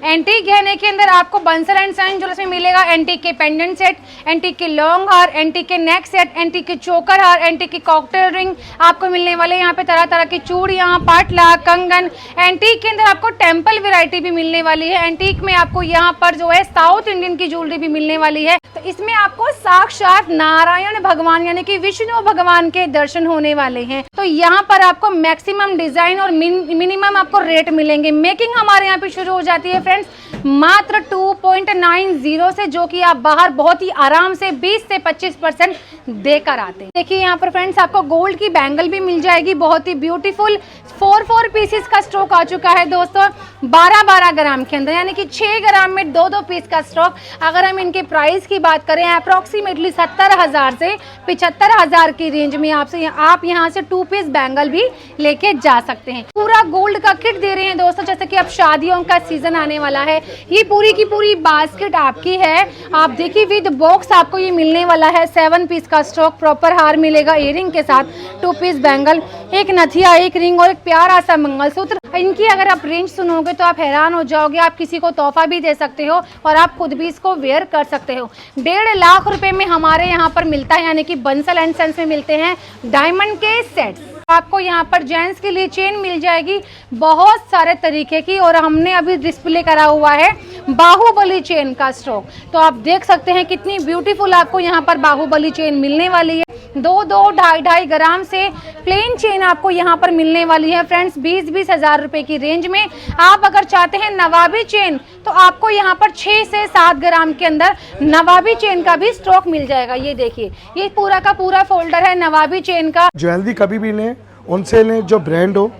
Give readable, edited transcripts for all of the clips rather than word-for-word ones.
Antique गहने के अंदर आपको बंसल एंड सन ज्वेलर्स में मिलेगा एंटीक के पेंडेंट सेट, एंटीक के लॉन्ग हार, एंटीक के नेक सेट, एंटीक के चोकर हार, एंटीक की कॉकटेल रिंग आपको मिलने वाले। यहाँ पे तरह तरह की चूड़ियां, पाटला, कंगन। एंटीक के अंदर आपको टेम्पल वैरायटी भी मिलने वाली है। एंटीक में आपको यहाँ पर जो है साउथ इंडियन की ज्वेलरी भी मिलने वाली है। तो इसमें आपको साक्षात नारायण भगवान यानी कि विष्णु भगवान के दर्शन होने वाले हैं। तो यहाँ पर आपको मैक्सिमम डिजाइन और मिनिमम आपको रेट मिलेंगे। मेकिंग हमारे यहाँ पे शुरू हो जाती है फ्रेंड्स मात्र 2.90 से, जो कि आप बाहर बहुत ही आराम से 20 से 25% देकर आते हैं। देखिए यहाँ पर फ्रेंड्स आपको गोल्ड की बैंगल भी मिल जाएगी, बहुत ही ब्यूटीफुल 4 पीसेस का स्टॉक आ चुका है दोस्तों 12 ग्राम के अंदर, यानी कि 6 ग्राम में 2 पीस का स्टॉक। अगर हम इनके प्राइस की बात करें अप्रोक्सीमेटली 70,000 से 75,000 की रेंज में आप यहाँ से 2 पीस बैंगल भी लेके जा सकते हैं। पूरा गोल्ड का किट दे रहे हैं दोस्तों, जैसे कि अब शादियों का सीजन आने वाला है। ये पूरी की पूरी बास्केट आपकी है। आप देखिए विद बॉक्स आपको ये मिलने वाला है 7 पीस का स्टॉक। प्रॉपर हार मिलेगा इयरिंग के साथ, 2 पीस बैंगल, एक नथिया, एक रिंग और एक प्यारा सा मंगलसूत्र। इनकी अगर आप रेंज सुनोगे तो आप हैरान हो जाओगे। आप किसी को तोहफा भी दे सकते हो और आप खुद भी इसको वेयर कर सकते हो। 1.5 लाख रुपए में हमारे यहाँ पर मिलता है, यानी कि बंसल एंड सन्स में मिलते हैं डायमंड के सेट्स। आपको यहाँ पर जेंट्स के लिए चेन मिल जाएगी बहुत सारे तरीके की, और हमने अभी डिस्प्ले करा हुआ है बाहुबली चेन का स्टॉक। तो आप देख सकते हैं कितनी ब्यूटीफुल आपको यहाँ पर बाहुबली चेन मिलने वाली है। 2-2, 2.5 ग्राम से प्लेन चेन आपको यहाँ पर मिलने वाली है फ्रेंड्स 20-20 हजार रुपए की रेंज में। आप अगर चाहते हैं नवाबी चेन तो आपको यहाँ पर 6 से 7 ग्राम के अंदर नवाबी चेन का भी स्टॉक मिल जाएगा। ये देखिए ये पूरा का पूरा फोल्डर है नवाबी चेन का। ज्वेलरी कभी भी लें उनसे लें जो ब्रांड हो,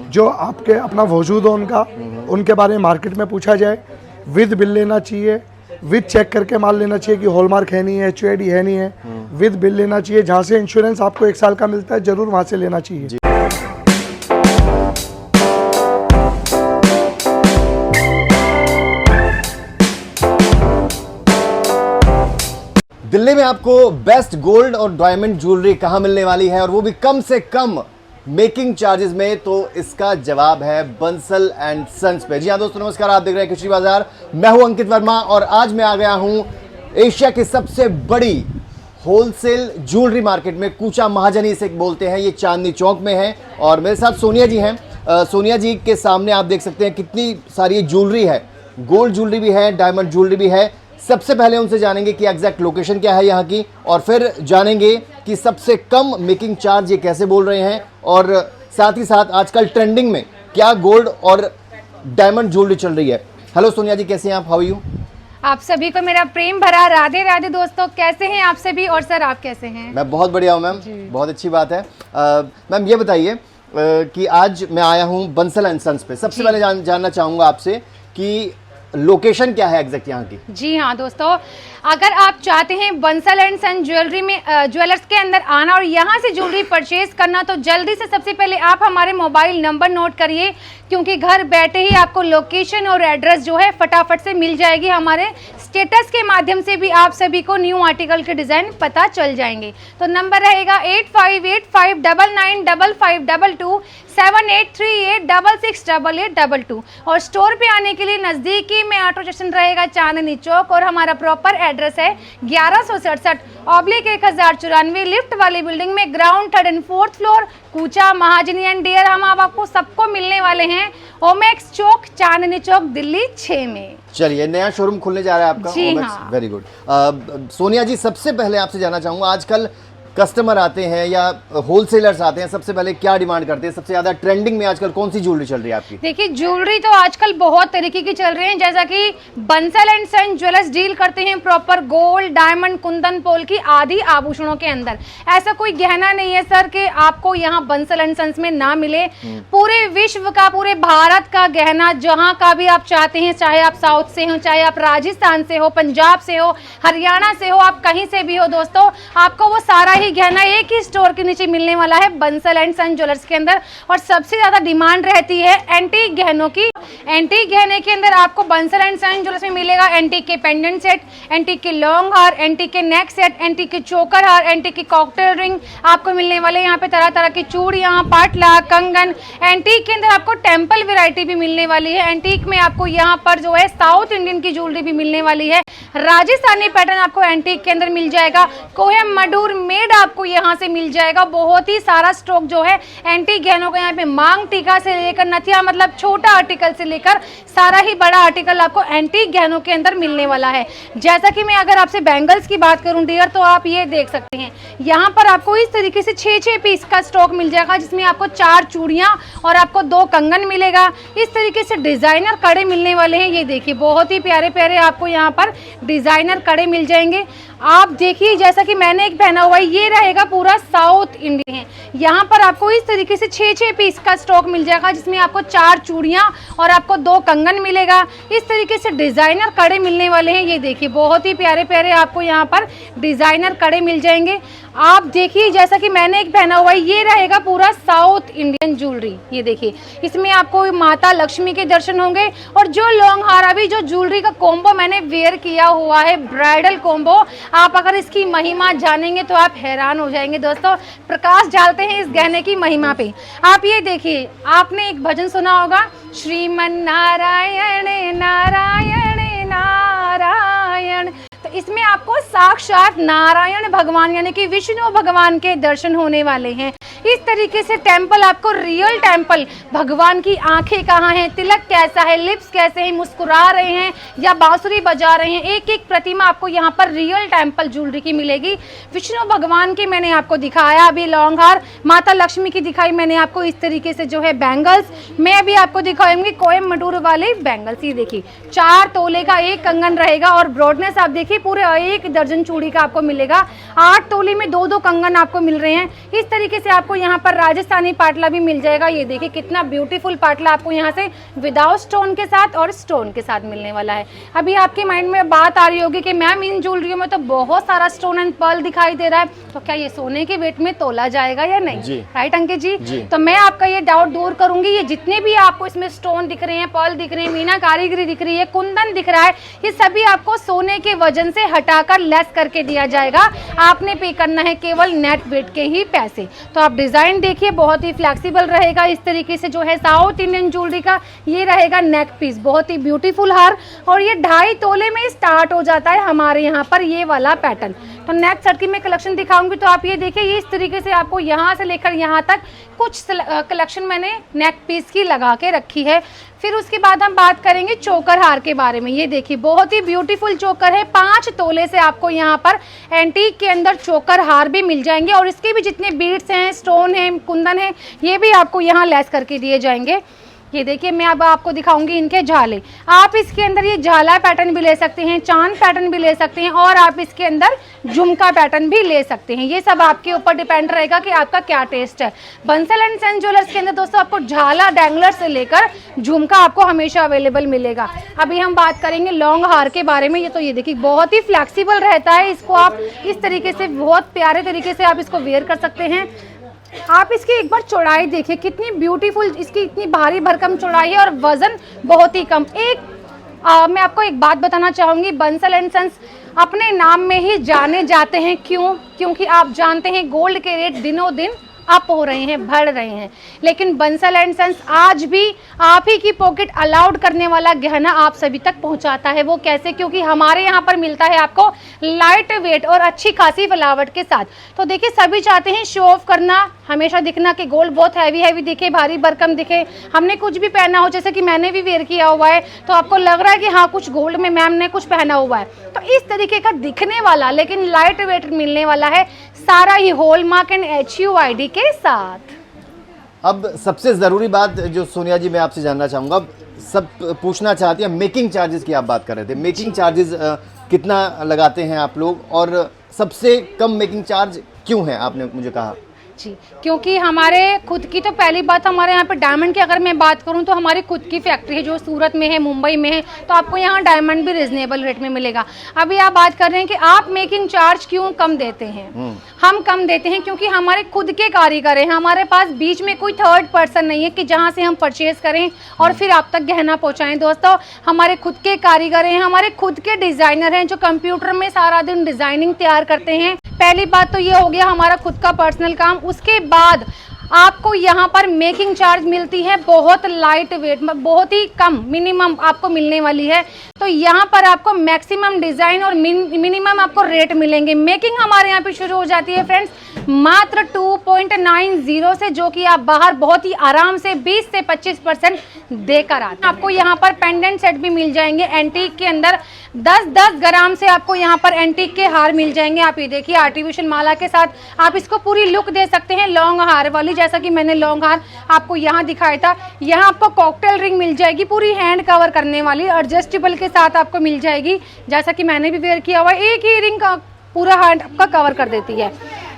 जो आपके अपना वजूद हो उनका, उनके बारे में मार्केट में पूछा जाए। विद बिल लेना चाहिए, विद चेक करके माल लेना चाहिए कि हॉलमार्क है नहीं है, HUID है नहीं है। विद बिल लेना चाहिए। जहाँ से इंश्योरेंस आपको 1 साल का मिलता है जरूर वहाँ से लेना चाहिए। दिल्ली में आपको बेस्ट गोल्ड और डायमंड ज्वेलरी कहाँ मिलने वाली है, और वो भी कम से कम मेकिंग चार्जेस में? तो इसका जवाब है बंसल एंड सन्स पे। जी हाँ दोस्तों नमस्कार, आप देख रहे हैं कृषि बाजार। मैं हूं अंकित वर्मा और आज मैं आ गया हूं एशिया की सबसे बड़ी होलसेल ज्वेलरी मार्केट में। कूचा महाजनी इसे बोलते हैं। ये चांदनी चौक में है और मेरे साथ सोनिया जी हैं। सोनिया जी के सामने आप देख सकते हैं कितनी सारी ज्वेलरी है। गोल्ड ज्वेलरी भी है, डायमंड ज्वेलरी भी है। सबसे पहले उनसे जानेंगे कि एग्जैक्ट लोकेशन क्या है यहाँ की, और फिर जानेंगे कि सबसे कम मेकिंग चार्ज ये कैसे बोल रहे हैं, और साथ ही साथ आजकल ट्रेंडिंग में क्या गोल्ड और डायमंड ज्वेलरी चल रही है। हेलो सोनिया जी, कैसे हैं आप? How are you? आप सभी को मेरा प्रेम भरा राधे राधे। दोस्तों कैसे हैं आप सभी, और सर आप कैसे हैं? मैं बहुत बढ़िया हूँ मैम, बहुत अच्छी बात है। मैम ये बताइए कि आज मैं आया हूँ बंसल एंड सन्स पे। सबसे पहले जानना चाहूँगा आपसे कि लोकेशन क्या है एग्जैक्ट यहाँ की? जी हाँ दोस्तों, अगर आप चाहते हैं बंसल एंड सन ज्वेलरी में ज्वेलर्स के अंदर आना और यहाँ से ज्वेलरी परचेज करना, तो जल्दी से सबसे पहले आप हमारे मोबाइल नंबर नोट करिए, क्योंकि घर बैठे ही आपको लोकेशन और एड्रेस जो है फटाफट से मिल जाएगी। हमारे स्टेटस के माध्यम से भी आप सभी को न्यू आर्टिकल के डिजाइन पता चल जाएंगे। तो नंबर रहेगा 8585995522 7838668822, और स्टोर पे आने के लिए नजदीकी में ऑटो स्टेशन रहेगा चांदनी चौक, और हमारा प्रॉपर एड्रेस है 1167/1094 लिफ्ट वाली बिल्डिंग में ground 3rd and 4th floor, कूचा महाजनी एंड डियर। हम आपको सबको मिलने वाले हैं ओमेक्स चौक, चांदनी चौक, दिल्ली 6 में। चलिए, नया शोरूम खुलने जा रहा है आपका Omaxe. Very good. Sonia ji, सबसे पहले आपसे जानना चाहूंगा, आजकल कस्टमर आते हैं या होलसेलर्स आते हैं, सबसे पहले क्या डिमांड करते हैं? सबसे ज्यादा ट्रेंडिंग में आजकल कौन सी ज्वेलरी चल रही है आपकी? देखिए ज्वेलरी तो आजकल बहुत तरीके की चल रही है, जैसा कि Bansal and son jewellers deal करते हैं प्रॉपर गोल्ड, डायमंड, कुंदन पोल की आदि आभूषणों के अंदर। ऐसा कोई गहना नहीं है सर कि आपको यहाँ बंसल एंड सन्स में ना मिले। पूरे विश्व का, पूरे भारत का गहना जहाँ का भी आप चाहते हैं, चाहे आप साउथ से हो, चाहे आप राजस्थान से हो, पंजाब से हो, हरियाणा से हो, आप कहीं से भी हो दोस्तों, आपको वो सारा ही ही गहना एक ही स्टोर के नीचे मिलने वाला है बंसल एंड सन ज्वेलर्स के अंदर। और सबसे ज्यादा डिमांड रहती है एंटीक गहनों की। एंटीक गहने के अंदर आपको बंसल एंड सन ज्वेलर्स में मिलेगा एंटीक के पेंडेंट सेट, एंटीक के लॉन्ग हार, एंटीक के नेक सेट, एंटीक के चोकर हार, एंटीक की कॉकटेल रिंग आपको मिलने वाले। यहाँ पे तरह तरह की चूड़ियां, पाटला, कंगन। एंटीक के अंदर आपको टेम्पल वैरायटी भी मिलने वाली है। एंटीक में आपको यहाँ पर जो है साउथ इंडियन की ज्वेलरी भी मिलने वाली है। राजस्थानी पैटर्न आपको एंटीक के अंदर मिल जाएगा। कोहिनूर मेड आपको यहाँ से मिल जाएगा। बहुत ही सारा स्टॉक जो है एंटीक गहनों का यहाँ पे मांग टीका से लेकर नथिया, मतलब छोटा आर्टिकल से लेकर सारा ही बड़ा आर्टिकल आपको एंटीक गहनों के अंदर मिलने वाला है। जैसा कि मैं अगर आपसे बैंगल्स की बात करूं डियर, तो आप ये देख सकते हैं यहाँ पर आपको इस तरीके से 6-6 पीस का स्टॉक मिल जाएगा, जिसमें आपको 4 चूड़ियां और आपको 2 कंगन मिलेगा। इस तरीके से डिजाइनर कड़े मिलने वाले हैं। ये देखिए बहुत ही प्यारे प्यारे आपको यहाँ पर डिजाइनर कड़े मिल जाएंगे। आप देखिए जैसा कि मैंने एक पहना हुआ है, ये रहेगा पूरा साउथ इंडियन है। यहाँ पर आपको इस तरीके से 6-6 पीस का स्टॉक मिल जाएगा, जिसमें आपको 4 चूड़ियां और आपको 2 कंगन मिलेगा। इस तरीके से डिजाइनर कड़े मिलने वाले हैं। ये देखिए बहुत ही प्यारे प्यारे आपको यहाँ पर डिजाइनर कड़े मिल जाएंगे। आप देखिए जैसा कि मैंने एक पहना हुआ है, ये रहेगा पूरा साउथ इंडियन ज्वेलरी। ये देखिए इसमें आपको माता लक्ष्मी के दर्शन होंगे। और जो लॉन्ग हार, अभी जो ज्वेलरी का कॉम्बो मैंने वेयर किया हुआ है, ब्राइडल कॉम्बो, आप अगर इसकी महिमा जानेंगे तो आप हैरान हो जाएंगे। दोस्तों प्रकाश डालते हैं इस गहने की महिमा पे। आप ये देखिए, आपने एक भजन सुना होगा, श्रीमन नारायण नारायण नारायण। तो इसमें आपको साक्षात नारायण भगवान यानी कि विष्णु भगवान के दर्शन होने वाले हैं। इस तरीके से टेम्पल आपको रियल टेम्पल, भगवान की आंखें कहाँ हैं, तिलक कैसा है, लिप्स कैसे हैं, मुस्कुरा रहे हैं या बांसुरी बजा रहे हैं, एक एक प्रतिमा आपको यहाँ पर रियल टेम्पल ज्वेलरी की मिलेगी। विष्णु भगवान की मैंने आपको दिखाया अभी लॉन्ग हार, माता लक्ष्मी की दिखाई मैंने आपको इस तरीके से जो है बैंगल्स। मैं अभी आपको दिखाऊंगी कोयम्बटूर वाले बैंगल्स। ये देखिए 4 तोले का एक कंगन रहेगा और ब्रॉडनेस आप देखिए पूरे 1 दर्जन चूड़ी का आपको मिलेगा। 8 तोले में 2-2 कंगन आपको मिल रहे हैं। इस तरीके से आपको यहाँ पर राजस्थानी पाटला भी मिल जाएगा। ये देखिए कितना ब्यूटीफुल पाटला आपको यहाँ से विदाउट स्टोन के साथ और स्टोन के साथ मिलने वाला है। अभी आपके माइंड में बात आ रही होगी कि मैम इन ज्वेलरियों में तो बहुत सारा स्टोन एंड पर्ल दिखाई दे रहा है, तो क्या ये सोने के वेट में तोला जाएगा या नहीं? राइट अंकित जी? तो मैं आपका ये डाउट दूर करूंगी। ये जितने भी आपको इसमें स्टोन दिख रहे हैं, पर्ल दिख रहे हैं, मीना कारीगरी दिख रही है, कुंदन दिख रहा है, ये सभी आपको सोने के वजन से हटाकर लेस करके दिया जाएगा। आपने पे करना है केवल नेट वेट के ही पैसे। तो आप डिजाइन देखिए बहुत ही फ्लेक्सिबल रहेगा। इस तरीके से जो है साउथ इंडियन ज्वेलरी का ये रहेगा नेक पीस, बहुत ही ब्यूटीफुल हार। और ये 2.5 तोले में स्टार्ट हो जाता है हमारे यहाँ पर ये वाला पैटर्न। तो नेक सेट की मैं कलेक्शन दिखाऊंगी, तो आप ये देखिए ये इस तरीके से आपको यहाँ से लेकर यहाँ तक कुछ कलेक्शन मैंने नेक पीस की लगा के रखी है। फिर उसके बाद हम बात करेंगे चोकर हार के बारे में। ये देखिए बहुत ही ब्यूटीफुल चोकर है। 5 तोले से आपको यहाँ पर एंटीक के अंदर चोकर हार भी मिल जाएंगे और इसके भी जितने बीड्स हैं, स्टोन है, कुंदन है, ये भी आपको यहाँ लेस करके दिए जाएंगे। ये देखिए मैं अब आपको दिखाऊंगी इनके झाले। आप इसके अंदर ये झाला पैटर्न भी ले सकते हैं, चांद पैटर्न भी ले सकते हैं और आप इसके अंदर झुमका पैटर्न भी ले सकते हैं। ये सब आपके ऊपर डिपेंड रहेगा कि आपका क्या टेस्ट है। बंसल एंड सन ज्वेलर्स के अंदर दोस्तों आपको झाला डैंगलर से लेकर झुमका आपको हमेशा अवेलेबल मिलेगा। अभी हम बात करेंगे लॉन्ग हार के बारे में। ये तो ये देखिए बहुत ही फ्लेक्सिबल रहता है। इसको आप इस तरीके से बहुत प्यारे तरीके से आप इसको वेयर कर सकते हैं। आप इसकी एक बार चौड़ाई देखिए कितनी ब्यूटीफुल, इसकी इतनी भारी भरकम चौड़ाई है और वजन बहुत ही कम। मैं आपको एक बात बताना चाहूँगी, बंसल एंड सन्स अपने नाम में ही जाने जाते हैं। क्योंकि आप जानते हैं गोल्ड के रेट दिनों दिन अप हो रहे हैं, बढ़ रहे हैं, लेकिन बंसल एंड सन्स आज भी आप ही की पॉकेट अलाउड करने वाला गहना आप सभी तक पहुंचाता है। वो कैसे? क्योंकि हमारे यहाँ पर मिलता है आपको लाइट वेट और अच्छी खासी फ्लावट के साथ। तो देखिए सभी चाहते हैं शो ऑफ करना, हमेशा दिखना कि गोल्ड बहुत हैवी दिखे, भारी भरकम दिखे। हमने कुछ भी पहना हो, जैसे कि मैंने भी वेयर किया हुआ है, तो आपको लग रहा है कि हाँ कुछ गोल्ड में मैम ने कुछ पहना हुआ है। तो इस तरीके का दिखने वाला लेकिन लाइट वेट मिलने वाला है, सारा ही हॉलमार्क एंड HUID के साथ। अब सबसे ज़रूरी बात जो सोनिया जी मैं आपसे जानना चाहूँगा, सब पूछना चाहती है मेकिंग चार्जेस की आप बात कर रहे थे। मेकिंग चार्जेस कितना लगाते हैं आप लोग और सबसे कम मेकिंग चार्ज क्यों है, आपने मुझे कहा? जी, क्योंकि हमारे खुद की तो पहली बात हमारे यहाँ पे डायमंड की अगर मैं बात करूँ तो हमारी खुद की फैक्ट्री है जो सूरत में है, मुंबई में है, तो आपको यहाँ डायमंड भी रिजनेबल रेट में मिलेगा। अभी आप बात कर रहे हैं कि आप मेकिंग चार्ज क्यों कम देते हैं। हम कम देते हैं क्योंकि हमारे खुद के कारीगर हैं, हमारे पास बीच में कोई थर्ड पर्सन नहीं है कि जहाँ से हम परचेज करें और फिर आप तक गहना पहुँचाएं। दोस्तों, हमारे खुद के कारीगर हैं, हमारे खुद के डिज़ाइनर हैं जो कंप्यूटर में सारा दिन डिज़ाइनिंग तैयार करते हैं। पहली बात तो ये हो गया हमारा खुद का पर्सनल काम। उसके बाद आपको यहाँ पर मेकिंग चार्ज मिलती है बहुत लाइट वेट, बहुत ही कम, मिनिमम आपको मिलने वाली है। तो यहाँ पर आपको मैक्सिमम डिज़ाइन और मिनिमम आपको रेट मिलेंगे। मेकिंग हमारे यहाँ पे शुरू हो जाती है फ्रेंड्स मात्र 2.90 से, जो कि आप बाहर बहुत ही आराम से 20 से 25% देकर आते हैं। आपको यहाँ पर पेंडेंट सेट भी मिल जाएंगे एंटीक के अंदर, 10-10 ग्राम से आपको यहाँ पर एंटीक के हार मिल जाएंगे। आप ये देखिए आर्टिफिशियल माला के साथ आप इसको पूरी लुक दे सकते हैं लॉन्ग हार वाली, जैसा कि मैंने लॉन्ग हार आपको यहाँ दिखाया था। यहाँ आपको कॉकटेल रिंग मिल जाएगी पूरी हैंड कवर करने वाली, एडजस्टेबल के साथ आपको मिल जाएगी, जैसा कि मैंने भी वेयर किया हुआ है। एक ही रिंग का पूरा हैंड आपका कवर कर देती है।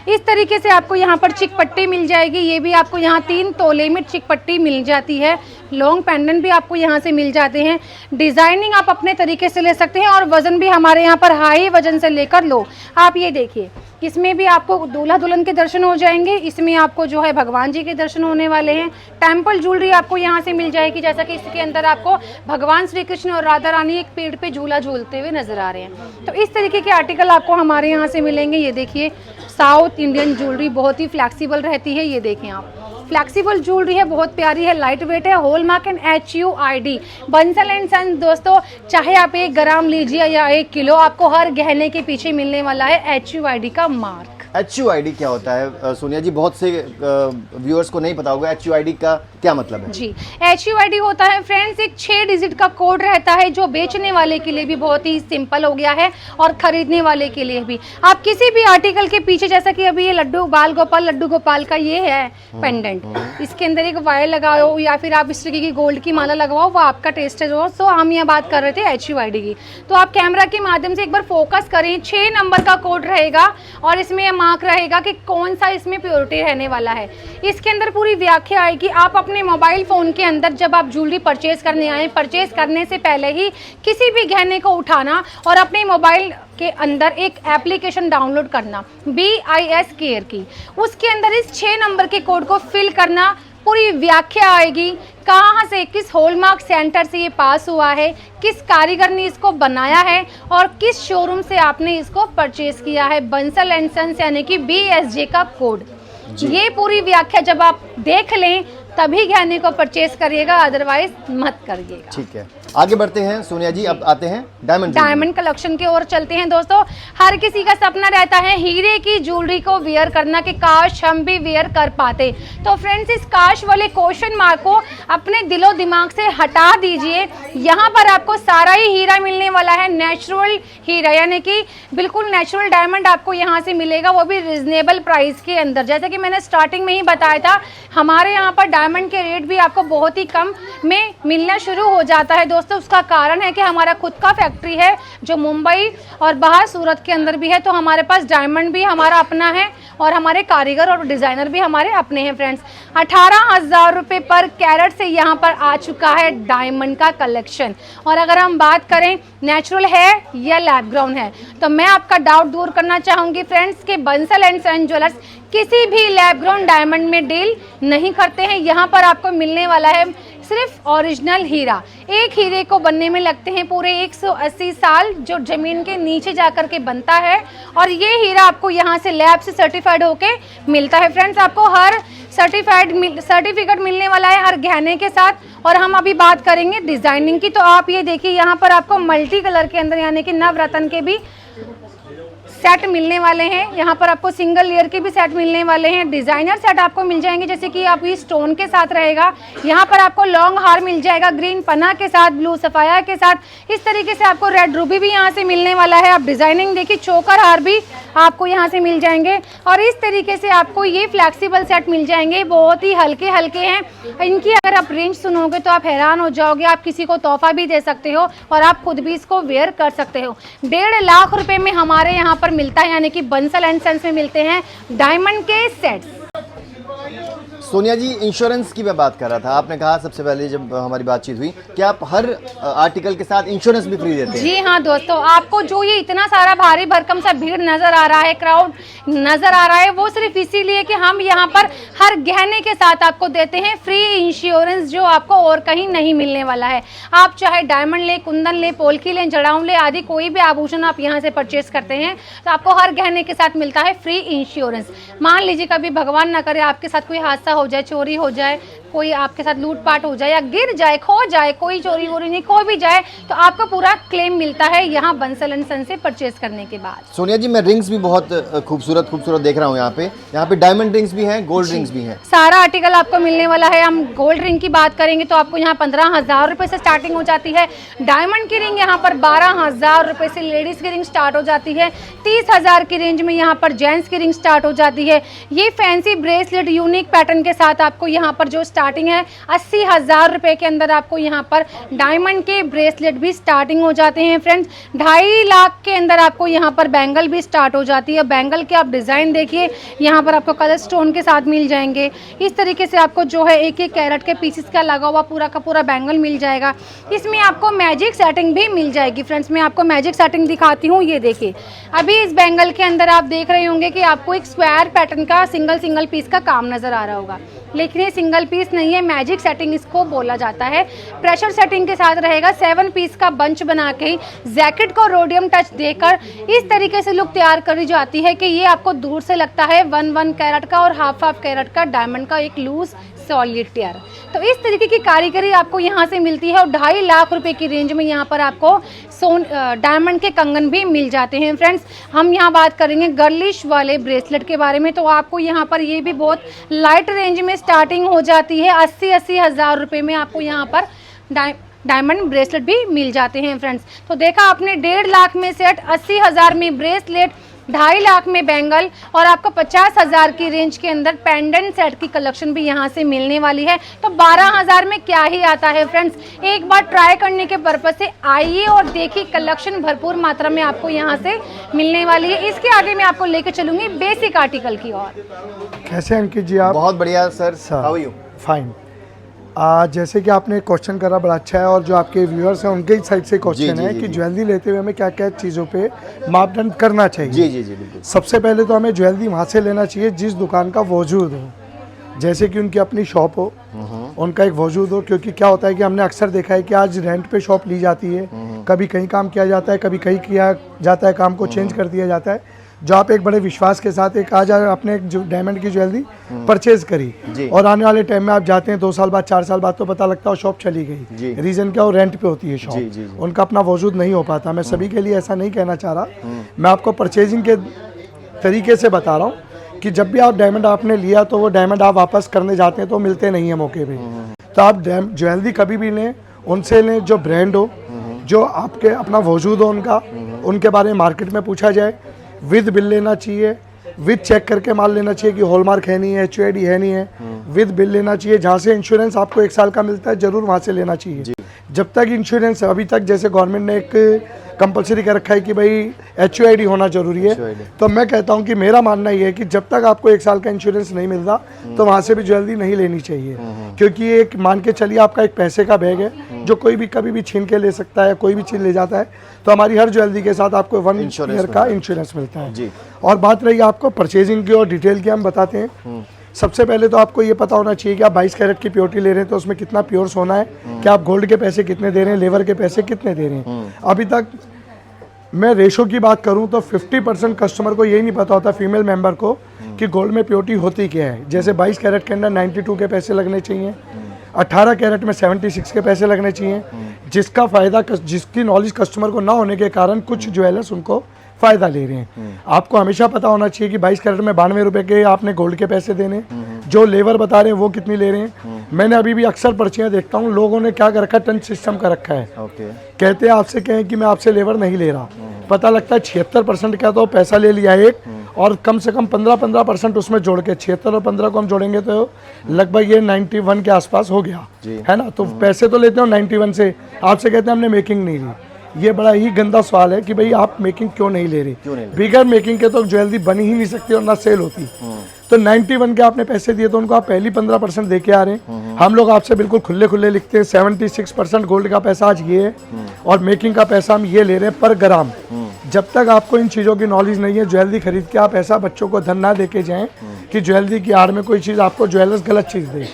इस तरीके से आपको यहाँ पर चिक पट्टी मिल जाएगी, ये भी आपको यहाँ 3 तोले में चिक पट्टी मिल जाती है। लॉन्ग पेंडेंट भी आपको यहाँ से मिल जाते हैं। डिज़ाइनिंग आप अपने तरीके से ले सकते हैं और वज़न भी हमारे यहाँ पर हाई वज़न से लेकर लो। आप ये देखिए, इसमें भी आपको दूल्हा दुल्हन के दर्शन हो जाएंगे, इसमें आपको जो है भगवान जी के दर्शन होने वाले हैं। टेम्पल ज्वेलरी आपको यहाँ से मिल जाएगी, जैसा कि इसके अंदर आपको भगवान श्री कृष्ण और राधा रानी एक पेड़ पे झूला झूलते हुए नजर आ रहे हैं। तो इस तरीके के आर्टिकल आपको हमारे यहाँ से मिलेंगे। ये देखिए साउथ इंडियन ज्वेलरी बहुत ही फ्लैक्सीबल रहती है। ये देखें आप, फ्लैक्सीबल ज्वेलरी है, बहुत प्यारी है, लाइट वेट है, hallmark and HUID Bansal and son. दोस्तों, चाहे आप 1 ग्राम लीजिए या 1 किलो, आपको हर गहने के पीछे मिलने वाला है HUID का मार्क। HUID क्या होता है सोनिया जी? बहुत से व्यूअर्स को नहीं पता होगा HUID का क्या मतलब है। जी, HUID होता है फ्रेंड्स एक 6 डिजिट का कोड रहता है जो बेचने वाले के लिए भी बहुत ही सिंपल हो गया है और खरीदने वाले के लिए भी। आप किसी भी आर्टिकल के पीछे, जैसा कि अभी ये लड्डू गोपाल का ये है पेंडेंट, इसके अंदर एक वायर लगाओ या फिर आप इस तरीके की गोल्ड की माला लगवाओ, वो आपका टेस्ट है। तो हम यहाँ बात कर रहे थे HUID की। तो आप कैमरा के माध्यम से एक बार फोकस करें, 6 नंबर का कोड रहेगा और इसमें मार्क रहेगा कि कौन सा इसमें प्योरिटी रहने वाला है। इसके अंदर पूरी व्याख्या आएगी। आप अपने मोबाइल फ़ोन के अंदर जब आप ज्वेलरी परचेज करने आए, परचेज करने से पहले ही किसी भी गहने को उठाना और अपने मोबाइल के अंदर एक एप्लीकेशन डाउनलोड करना BIS केयर की, उसके अंदर इस 6 नंबर के कोड को फिल करना। पूरी व्याख्या आएगी कहाँ से, किस हॉलमार्क सेंटर से ये पास हुआ है, किस कारीगर ने इसको बनाया है और किस शोरूम से आपने इसको परचेज किया है। बंसल एंड सन्स यानी कि BSJ का कोड। ये पूरी व्याख्या जब आप देख लें तभी गहने को परचेज करिएगा, अदरवाइज मत करिएगा। ठीक है, आगे बढ़ते हैं सोनिया जी। अब आते हैं डायमंड कलेक्शन की ओर चलते हैं। दोस्तों, हर किसी का सपना रहता है हीरे की ज्वेलरी को वेयर करना कि काश हम भी वेयर कर पाते। तो फ्रेंड्स, इस काश वाले क्वेश्चन मार्क को अपने दिलो दिमाग से हटा दीजिए। यहाँ पर आपको सारा ही हीरा मिलने वाला है, नेचुरल हीरा, यानी कि बिल्कुल नेचुरल डायमंड आपको यहाँ से मिलेगा, वो भी रिजनेबल प्राइस के अंदर। जैसा कि मैंने स्टार्टिंग में ही बताया था, हमारे यहाँ पर डायमंड के रेट भी आपको बहुत ही कम में मिलना शुरू हो जाता है। दोस्तों, उसका कारण है कि हमारा खुद का फैक्ट्री है जो मुंबई और बाहर सूरत के अंदर भी है, तो हमारे पास डायमंड भी हमारा अपना है और हमारे कारीगर और डिजाइनर भी हमारे अपने हैं। फ्रेंड्स, 18,000 रुपये पर कैरेट से यहाँ पर आ चुका है डायमंड का कलेक्शन। और अगर हम बात करें नेचुरल है या लैब ग्राउंड है, तो मैं आपका डाउट दूर करना चाहूँगी फ्रेंड्स के बंसल एंड सन ज्वेलर्स किसी भी लैब ग्राउंड डायमंड में डील नहीं करते हैं। यहाँ पर आपको मिलने वाला है सिर्फ ओरिजिनल हीरा। एक हीरे को बनने में लगते हैं पूरे 180 साल, जो जमीन के नीचे जाकर के बनता है, और ये हीरा आपको यहाँ से लैब से सर्टिफाइड होके मिलता है। फ्रेंड्स, आपको हर सर्टिफिकेट मिलने वाला है हर गहने के साथ। और हम अभी बात करेंगे डिजाइनिंग की, तो आप ये देखिए यहाँ पर आपको मल्टी कलर के अंदर यानी कि नवरत्न के भी सेट मिलने वाले हैं। यहाँ पर आपको सिंगल लेयर के भी सेट मिलने वाले हैं। डिजाइनर सेट आपको मिल जाएंगे, जैसे कि आप ये स्टोन के साथ रहेगा। यहाँ पर आपको लॉन्ग हार मिल जाएगा ग्रीन पन्ना के साथ, ब्लू सफाया के साथ। इस तरीके से आपको रेड रूबी भी यहाँ से मिलने वाला है। आप डिजाइनिंग देखिए, चोकर हार भी आपको यहाँ से मिल जाएंगे। और इस तरीके से आपको ये फ्लेक्सिबल सेट मिल जाएंगे, बहुत ही हल्के हल्के हैं। इनकी अगर आप रेंज सुनोगे तो आप हैरान हो जाओगे। आप किसी को तोहफा भी दे सकते हो और आप खुद भी इसको वेयर कर सकते हो। 1.5 लाख रुपए में हमारे यहाँ पर मिलता है, यानी कि बंसल एंड सन्स में मिलते हैं डायमंड के सेट्स। सोनिया जी, इंश्योरेंस की मैं बात कर रहा था। आपने कहा सबसे पहले जब हमारी बातचीत हुई कि आप हर आर्टिकल के साथ इंश्योरेंस भी फ्री देते हैं। जी हाँ दोस्तों, आपको जो ये इतना सारा भारी भरकम सा भीड़ नजर आ रहा है, क्राउड नजर आ रहा है, वो सिर्फ इसीलिए कि हम यहाँ पर हर गहने के साथ आपको देते हैं फ्री इंश्योरेंस, जो आपको और कहीं नहीं मिलने वाला है। आप चाहे डायमंड ले, कुंदन ले, पोल्की ले, जड़ाऊं ले, आदि कोई भी आभूषण आप यहाँ से परचेस करते हैं तो आपको हर गहने के साथ मिलता है फ्री इंश्योरेंस। मान लीजिए कभी भगवान ना करे आपके साथ कोई हादसा हो जाए, चोरी हो जाए, कोई आपके साथ लूटपाट हो जाए या गिर जाए, खो जाए, कोई चोरी वोरी नहीं, खो भी जाए, तो आपको पूरा क्लेम मिलता है यहाँ बंसल एंड सन से परचेस करने के बाद। सोनिया जी, मैं रिंग्स भी बहुत खूबसूरत खूबसूरत देख रहा हूँ यहाँ पे डायमंड रिंग्स भी हैं, गोल्ड रिंग्स भी हैं। सारा आर्टिकल आपको मिलने वाला है। हम गोल्ड रिंग की बात करेंगे तो आपको यहाँ 15,000 रुपए से स्टार्टिंग हो जाती है। डायमंड की रिंग यहाँ पर 12,000 रुपए से लेडीज की रिंग स्टार्ट हो जाती है। 30,000 की रेंज में यहाँ पर जेंट्स की रिंग स्टार्ट हो जाती है। ये फैंसी ब्रेसलेट यूनिक पैटर्न के साथ आपको यहाँ पर जो स्टार्टिंग है 80,000 रुपए के अंदर आपको यहाँ पर डायमंड के ब्रेसलेट भी स्टार्टिंग हो जाते हैं फ्रेंड्स। 2.5 लाख के अंदर आपको यहाँ पर बैंगल भी स्टार्ट हो जाती है। बैंगल के आप डिजाइन देखिए, यहाँ पर आपको कलर स्टोन के साथ मिल जाएंगे। इस तरीके से आपको जो है 1-1 कैरेट के पीसेस का लगा हुआ पूरा का पूरा बैंगल मिल जाएगा। इसमें आपको मैजिक सेटिंग भी मिल जाएगी फ्रेंड्स। मैं आपको मैजिक सेटिंग दिखाती हूँ। ये देखिए, अभी इस बैंगल के अंदर आप देख रहे होंगे कि आपको एक स्क्वायर पैटर्न का सिंगल पीस का काम नजर आ रहा होगा, लेकिन ये सिंगल पीस नहीं है, मैजिक सेटिंग इसको बोला जाता है। प्रेशर सेटिंग के साथ रहेगा। 7 पीस का बंच बना के जैकेट को रोडियम टच देकर इस तरीके से लुक तैयार करी जाती है कि ये आपको दूर से लगता है 1 कैरेट का और हाफ कैरेट का डायमंड का एक लूज सॉलिटेयर। तो इस तरीके की कारीगरी आपको यहाँ से मिलती है और 2.5 लाख रुपए की रेंज में यहाँ पर आपको डायमंड के कंगन भी मिल जाते हैं फ्रेंड्स। हम यहाँ बात करेंगे गर्लिश वाले ब्रेसलेट के बारे में, तो आपको यहाँ पर ये भी बहुत लाइट रेंज में स्टार्टिंग हो जाती है। 80 हज़ार रुपये में आपको यहाँ पर डायमंड ब्रेसलेट भी मिल जाते हैं फ्रेंड्स। तो देखा आपने, 1.5 लाख में सेट, 80,000 में ब्रेसलेट, 2.5 लाख में बैंगल और आपको 50,000 की रेंज के अंदर पेंडेंट सेट की कलेक्शन भी यहाँ से मिलने वाली है। तो 12,000 में क्या ही आता है फ्रेंड्स। एक बार ट्राई करने के पर्पज से आइए और देखिए, कलेक्शन भरपूर मात्रा में आपको यहाँ से मिलने वाली है। इसके आगे मैं आपको लेके चलूंगी बेसिक आर्टिकल की ओर। कैसे अंकित जी आप? बहुत बढ़िया sir, how are you? Fine. जैसे कि आपने क्वेश्चन करा बड़ा अच्छा है, और जो आपके व्यूअर्स हैं उनके साइड से क्वेश्चन है कि ज्वेलरी लेते हुए हमें क्या क्या चीज़ों पे मापदंड करना चाहिए। जी जी जी बिल्कुल। सबसे पहले तो हमें ज्वेलरी वहाँ से लेना चाहिए जिस दुकान का वजूद हो, जैसे कि उनकी अपनी शॉप हो, उनका एक वजूद हो। क्योंकि क्या होता है कि हमने अक्सर देखा है कि आज रेंट पे शॉप ली जाती है, कभी कहीं काम किया जाता है, कभी कहीं किया जाता है, काम को चेंज कर दिया जाता है। जो आप एक बड़े विश्वास के साथ एक आज आपने एक डायमंड की ज्वेलरी परचेज करी और आने वाले टाइम में आप जाते हैं 2 साल बाद 4 साल बाद तो पता लगता है शॉप चली गई। रीजन क्या हो, रेंट पे होती है शॉप, उनका अपना वजूद नहीं हो पाता। मैं सभी के लिए ऐसा नहीं कहना चाह रहा, मैं आपको परचेजिंग के तरीके से बता रहा हूँ कि जब भी आप डायमंड आपने लिया तो वो डायमंड आप वापस करने जाते हैं तो मिलते नहीं है मौके पे। तो आप ज्वेलरी कभी भी लें, उनसे लें जो ब्रांड हो, जो आपके अपना वजूद हो उनका, उनके बारे में मार्केट में पूछा जाए। विद बिल लेना चाहिए, विद चेक करके माल लेना चाहिए कि हॉलमार्क है नहीं है, HUID है नहीं है। विद बिल लेना चाहिए। जहाँ से इंश्योरेंस आपको 1 साल का मिलता है जरूर वहाँ से लेना चाहिए। जब तक इंश्योरेंस, अभी तक जैसे गवर्नमेंट ने एक कंपलसरी कर रखा है कि भाई HUID होना जरूरी है, तो मैं कहता हूँ कि मेरा मानना ये है कि जब तक आपको 1 साल का इंश्योरेंस नहीं मिलता तो वहाँ से भी ज्वेलरी नहीं लेनी चाहिए। क्योंकि एक मान के चलिए आपका एक पैसे का बैग है जो कोई भी कभी भी छीन के ले सकता है, कोई भी चीज़ ले जाता है, तो हमारी हर ज्वेलरी के साथ आपको 1 ईयर का इंश्योरेंस मिलता है। और बात रही आपको परचेजिंग की और डिटेल की, हम बताते हैं। सबसे पहले तो आपको ये पता होना चाहिए कि आप 22 कैरेट की प्योरिटी ले रहे हैं तो उसमें कितना प्योर सोना है, कि आप गोल्ड के पैसे कितने दे रहे हैं, लेवर के पैसे कितने दे रहे हैं। अभी तक मैं रेशो की बात करूं तो 50% कस्टमर को यही नहीं पता होता, फीमेल मेंबर को, कि गोल्ड में प्योरिटी होती क्या है। जैसे 22 कैरेट के अंदर 92 के पैसे लगने चाहिए, 18 कैरेट में 76 के पैसे लगने चाहिए, जिसका फ़ायदा जिसकी नॉलेज कस्टमर को ना होने के कारण कुछ ज्वेलर्स उनको फ़ायदा ले रहे हैं। आपको हमेशा पता होना चाहिए कि 22 कैरेट में 92 रुपए के आपने गोल्ड के पैसे देने, जो लेबर बता रहे हैं वो कितनी ले रहे हैं। मैंने अभी भी अक्सर पर्चियाँ देखता हूँ, लोगों ने क्या कर रखा है, टन सिस्टम का रखा है। कहते हैं आपसे कहें कि मैं आपसे लेबर नहीं ले रहा, पता लगता है 76% का तो पैसा ले लिया एक, और कम से कम 15% उसमें जोड़ के 76 और 15 को हम जोड़ेंगे तो लगभग ये 91 के आसपास हो गया, है ना। तो पैसे तो लेते हो 91 से, आपसे कहते हैं हमने मेकिंग नहीं ली। ये बड़ा ही गंदा सवाल है कि भाई आप मेकिंग क्यों नहीं ले क्यों नहीं रहे। ले बिगर मेकिंग के तो ज्वेलरी बनी ही नहीं सकती और ना सेल होती। तो 91 के आपने पैसे दिए तो उनको आप पहली 15% दे के आ रहे हैं। हम लोग आपसे बिल्कुल खुले खुले लिखते हैं 76% गोल्ड का पैसा आज ये है और मेकिंग का पैसा हम ये ले रहे हैं पर ग्राम। जब तक आपको इन चीज़ों की नॉलेज नहीं है, ज्वेलरी खरीद के आप ऐसा बच्चों को धन ना दे के जाएं कि ज्वेलरी की आड़ में कोई चीज़ आपको ज्वेलर्स गलत चीज़ दे।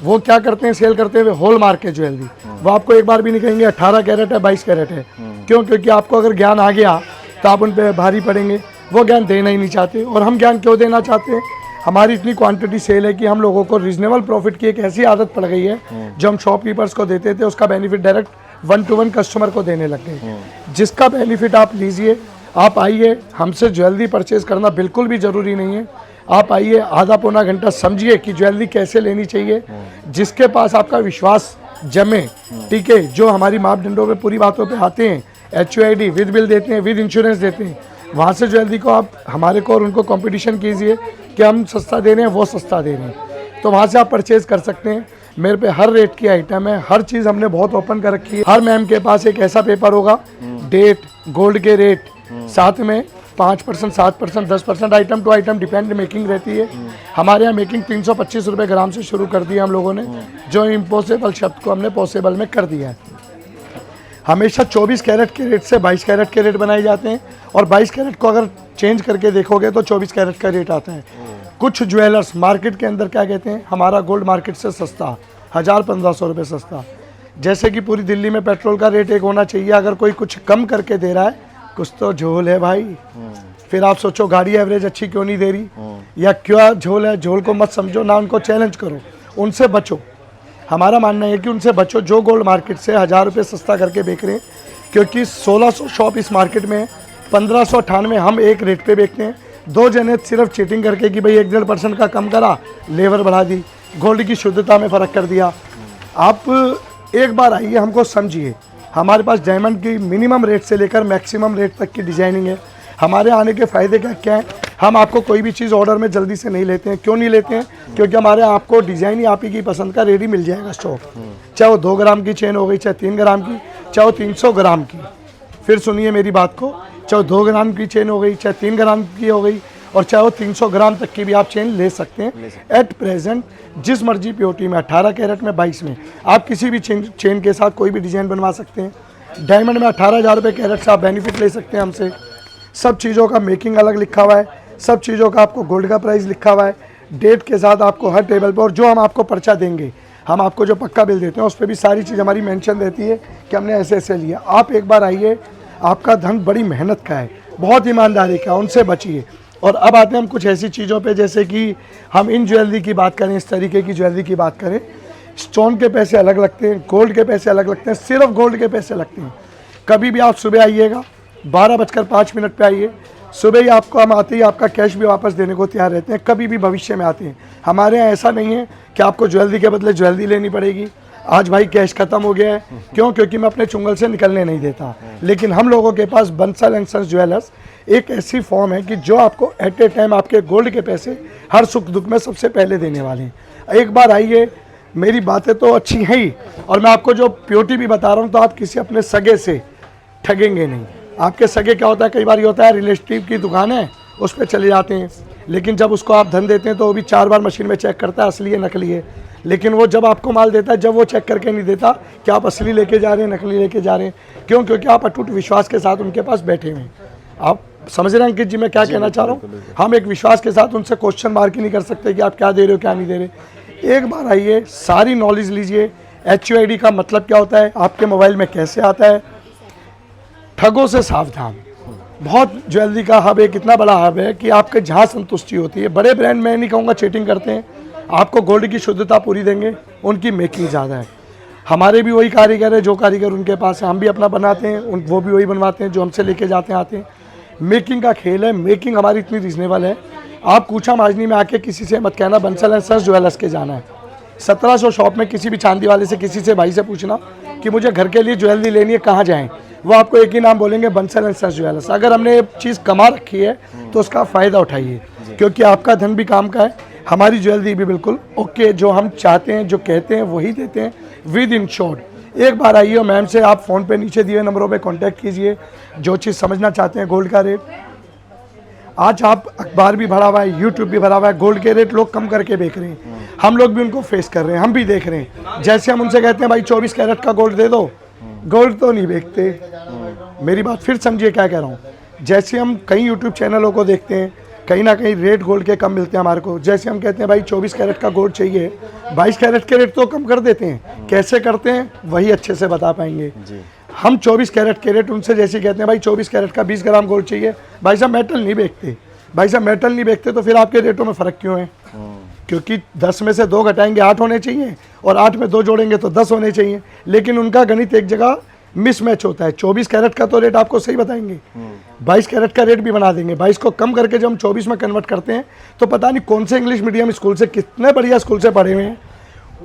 वो क्या करते हैं, सेल करते हुए हॉल मार्क है ज्वेलरी, वो आपको एक बार भी नहीं कहेंगे 18 कैरेट है 22 कैरेट है। क्यों? क्योंकि आपको अगर ज्ञान आ गया तो आप उन पर भारी पड़ेंगे। वो ज्ञान देना ही नहीं चाहते। और हम ज्ञान क्यों देना चाहते हैं? हमारी इतनी क्वांटिटी सेल है कि हम लोगों को रीजनेबल प्रॉफिट की एक ऐसी आदत पड़ गई है जो हम शॉपकीपर्स को देते थे उसका बेनिफिट डायरेक्ट 1-to-1 कस्टमर को देने लग गए। जिसका बेनिफिट आप लीजिए, आप आइए, हमसे ज्वेलरी परचेज करना बिल्कुल भी ज़रूरी नहीं है। आप आइए, आधा पौना घंटा समझिए कि ज्वेलरी कैसे लेनी चाहिए। जिसके पास आपका विश्वास जमे, ठीक है, जो हमारी मापदंडों पे पूरी बातों पे आते हैं, HUID विद बिल देते हैं, विद इंश्योरेंस देते हैं, वहाँ से ज्वेलरी को आप हमारे को और उनको कंपटीशन कीजिए कि हम सस्ता दे रहे हैं, वो सस्ता दे रहे हैं, तो वहाँ से आप परचेज़ कर सकते हैं। मेरे पे हर रेट की आइटम है, हर चीज़ हमने बहुत ओपन कर रखी है। हर मैम के पास एक ऐसा पेपर होगा, डेट, गोल्ड के रेट, साथ में 5%, 7%, 10% item to item depend making रहती है। हमारे यहाँ मेकिंग 325 रुपये ग्राम से शुरू कर दी है हम लोगों ने, जो इम्पॉसिबल शब्द को हमने पॉसिबल में कर दिया है। हमेशा 24 कैरेट के रेट से 22 कैरेट के रेट बनाए जाते हैं और 22 कैरेट को अगर चेंज करके देखोगे तो 24 कैरेट का रेट आता है। कुछ ज्वेलर्स मार्केट के अंदर क्या कहते हैं, हमारा गोल्ड मार्केट से सस्ता, 1000-1500 रुपये सस्ता। जैसे कि पूरी दिल्ली में पेट्रोल का रेट एक होना चाहिए, अगर कोई कुछ कम करके दे रहा है कुछ तो झोल है भाई। फिर आप सोचो गाड़ी एवरेज अच्छी क्यों नहीं दे रही, या क्या झोल है। झोल को मत समझो ना, उनको चैलेंज करो, उनसे बचो। हमारा मानना है कि उनसे बचो जो गोल्ड मार्केट से 1000 रुपये सस्ता करके बेच रहे हैं, क्योंकि 1600 शॉप इस मार्केट में है, 1598 हम एक रेट पे बेचते हैं। 2 जने सिर्फ चीटिंग करके कि भाई 1-1.5% का कम करा, लेबर बढ़ा दी, गोल्ड की शुद्धता में फ़र्क कर दिया। आप एक बार आइए, हमको समझिए। हमारे पास डायमंड की मिनिमम रेट से लेकर मैक्सिमम रेट तक की डिजाइनिंग है। हमारे आने के फ़ायदे क्या हैं? हम आपको कोई भी चीज़ ऑर्डर में जल्दी से नहीं लेते हैं। क्यों नहीं लेते हैं? क्योंकि हमारे आपको डिज़ाइन ही आप ही की पसंद का रेडी मिल जाएगा स्टॉक, चाहे वो 2 ग्राम की चेन हो गई, चाहे 3 ग्राम की, चाहे वो 300 ग्राम की। फिर सुनिए मेरी बात को, चाहे 2 ग्राम की चेन हो गई, चाहे 3 ग्राम की हो गई, और चाहे वो 300 ग्राम तक की भी आप चेन ले सकते हैं। एट प्रेजेंट जिस मर्जी प्योरिटी में, 18 कैरेट में, 22 में, आप किसी भी चेन के साथ कोई भी डिज़ाइन बनवा सकते हैं। डायमंड में 18,000 रुपये कैरेट से आप बेनिफिट ले सकते हैं हमसे। सब चीज़ों का मेकिंग अलग लिखा हुआ है, सब चीज़ों का आपको गोल्ड का प्राइस लिखा हुआ है, डेट के साथ आपको हर टेबल पर। और जो हम आपको पर्चा देंगे, हम आपको जो पक्का बिल देते हैं, उस पर भी सारी चीज़ हमारी मेंशन रहती है कि हमने ऐसे ऐसे लिया। आप एक बार आइए, आपका धन बड़ी मेहनत का है, बहुत ईमानदारी का, उनसे बचिए। और अब आते हैं हम कुछ ऐसी चीज़ों पे, जैसे कि हम इन ज्वेलरी की बात करें, इस तरीके की ज्वेलरी की बात करें, स्टोन के पैसे अलग लगते हैं, गोल्ड के पैसे अलग लगते हैं, सिर्फ गोल्ड के पैसे लगते हैं। कभी भी आप सुबह आइएगा, 12:05 पे आइए, सुबह ही आपको हम आते ही आपका कैश भी वापस देने को तैयार रहते हैं। कभी भी भविष्य में आते हैं, हमारे यहाँ ऐसा नहीं है कि आपको ज्वेलरी के बदले ज्वेलरी लेनी पड़ेगी। आज भाई कैश खत्म हो गया है, क्यों? क्योंकि मैं अपने चुंगल से निकलने नहीं देता। लेकिन हम लोगों के पास बंसल एंड सन्स ज्वेलर्स एक ऐसी फॉर्म है कि जो आपको एट ए टाइम आपके गोल्ड के पैसे हर सुख दुख में सबसे पहले देने वाले हैं। एक बार आइए, मेरी बातें तो अच्छी हैं ही, और मैं आपको जो प्योरिटी भी बता रहा हूँ, तो आप किसी अपने सगे से ठगेंगे नहीं। आपके सगे क्या होता है, कई बार ये होता है रिलेटिव की दुकान है, उस पर चले जाते हैं, लेकिन जब उसको आप धन देते हैं तो वो भी 4 बार मशीन में चेक करता है असली है नकली है। लेकिन वो जब आपको माल देता है, जब वो चेक करके नहीं देता कि आप असली लेके जा रहे हैं नकली लेके जा रहे हैं। क्यों? क्योंकि आप अटूट विश्वास के साथ उनके पास बैठे हुए हैं। आप समझ रहे हैं अंकित जी मैं क्या कहना चाह रहा हूँ? हम एक विश्वास के साथ उनसे क्वेश्चन मार्क ही नहीं कर सकते कि आप क्या दे रहे हो क्या नहीं दे रहे। एक बार आइए, सारी नॉलेज लीजिए। HUID का मतलब क्या होता है, आपके मोबाइल में कैसे आता है, ठगों से सावधान। बहुत ज्वेलरी का हब एक इतना बड़ा हब है कि आपके जहाँ संतुष्टि होती है। बड़े ब्रांड मैं नहीं कहूँगा चीटिंग करते हैं, आपको गोल्ड की शुद्धता पूरी देंगे, उनकी मेकिंग ज़्यादा है। हमारे भी वही कारीगर है, जो कारीगर उनके पास है, हम भी अपना बनाते हैं, वो भी वही बनवाते हैं जो हमसे लेके जाते हैं आते हैं। मेकिंग का खेल है, मेकिंग हमारी इतनी रीजनेबल है। आप कूचा माजनी में आके किसी से मत कहना बंसल एंड सन्स ज्वेलर्स के जाना है। 1700 शॉप में किसी भी चांदी वाले से, किसी से भाई से पूछना कि मुझे घर के लिए ज्वेलरी लेनी है, कहाँ जाएँ, वो आपको एक ही नाम बोलेंगे, बंसल एंड सन्स ज्वेलर्स। अगर हमने ये चीज़ कमा रखी है तो उसका फ़ायदा उठाइए, क्योंकि आपका धन भी काम का है, हमारी ज्वेलरी भी बिल्कुल ओके। जो हम चाहते हैं, जो कहते हैं, वही देते हैं, विद इंश्योर्ड। एक बार आइए और मैम से आप फ़ोन पे नीचे दिए नंबरों पे कांटेक्ट कीजिए, जो चीज़ समझना चाहते हैं गोल्ड का रेट। आज आप अखबार भी भरा हुआ है, यूट्यूब भी भरा हुआ है, गोल्ड के रेट लोग कम करके बेच रहे हैं, हम लोग भी उनको फेस कर रहे हैं, हम भी देख रहे हैं। जैसे हम उनसे कहते हैं भाई 24 कैरेट का गोल्ड दे दो, गोल्ड तो नहीं बेचते। मेरी बात फिर समझिए क्या कह रहा हूँ। जैसे हम कई यूट्यूब चैनलों को देखते हैं, कहीं ना कहीं रेट गोल्ड के कम मिलते हैं हमारे को। जैसे हम कहते हैं भाई 24 कैरेट का गोल्ड चाहिए, 22 कैरेट के रेट तो कम कर देते हैं। कैसे करते हैं वही अच्छे से बता पाएंगे। हम 24 कैरेट के रेट उनसे जैसे कहते हैं भाई 24 कैरेट का 20 ग्राम गोल्ड चाहिए, भाई साहब मेटल नहीं बेचते। भाई साहब मेटल नहीं बेचते तो फिर आपके रेटों में फ़र्क क्यों है? क्योंकि 10 में से 2 घटाएंगे 8 होने चाहिए, और 8 में 2 जोड़ेंगे तो 10 होने चाहिए। लेकिन उनका गणित एक जगह मिसमैच होता है। 24 कैरेट का तो रेट आपको सही बताएंगे, 22 कैरेट का रेट भी बना देंगे। 22 को कम करके जब हम 24 में कन्वर्ट करते हैं तो पता नहीं कौन से इंग्लिश मीडियम स्कूल से, कितने बढ़िया स्कूल से पढ़े हुए हैं,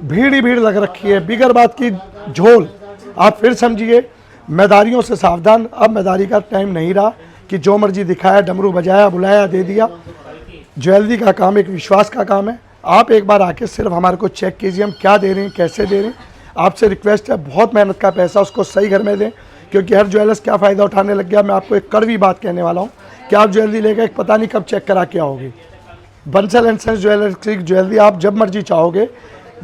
भीड़ ही भीड़ लग रखी है, बिगर बात की झोल। आप फिर समझिए, मैदारियों से सावधान। अब मैदारी का टाइम नहीं रहा कि जो मर्जी दिखाया, डमरू बजाया, बुलाया, दे दिया। ज्वेलरी का काम एक विश्वास का काम है। आप एक बार आके सिर्फ हमारे को चेक कीजिए हम क्या दे रहे हैं, कैसे दे रहे हैं। आपसे रिक्वेस्ट है, बहुत मेहनत का पैसा उसको सही घर में दें, क्योंकि हर ज्वेलर्स क्या फ़ायदा उठाने लग गया। मैं आपको एक कड़वी बात कहने वाला हूँ कि आप ज्वेलरी लेकर पता नहीं कब चेक करा के आओगे। बंसल एंड सन्स ज्वेलर्स की ज्वेलरी आप जब मर्जी चाहोगे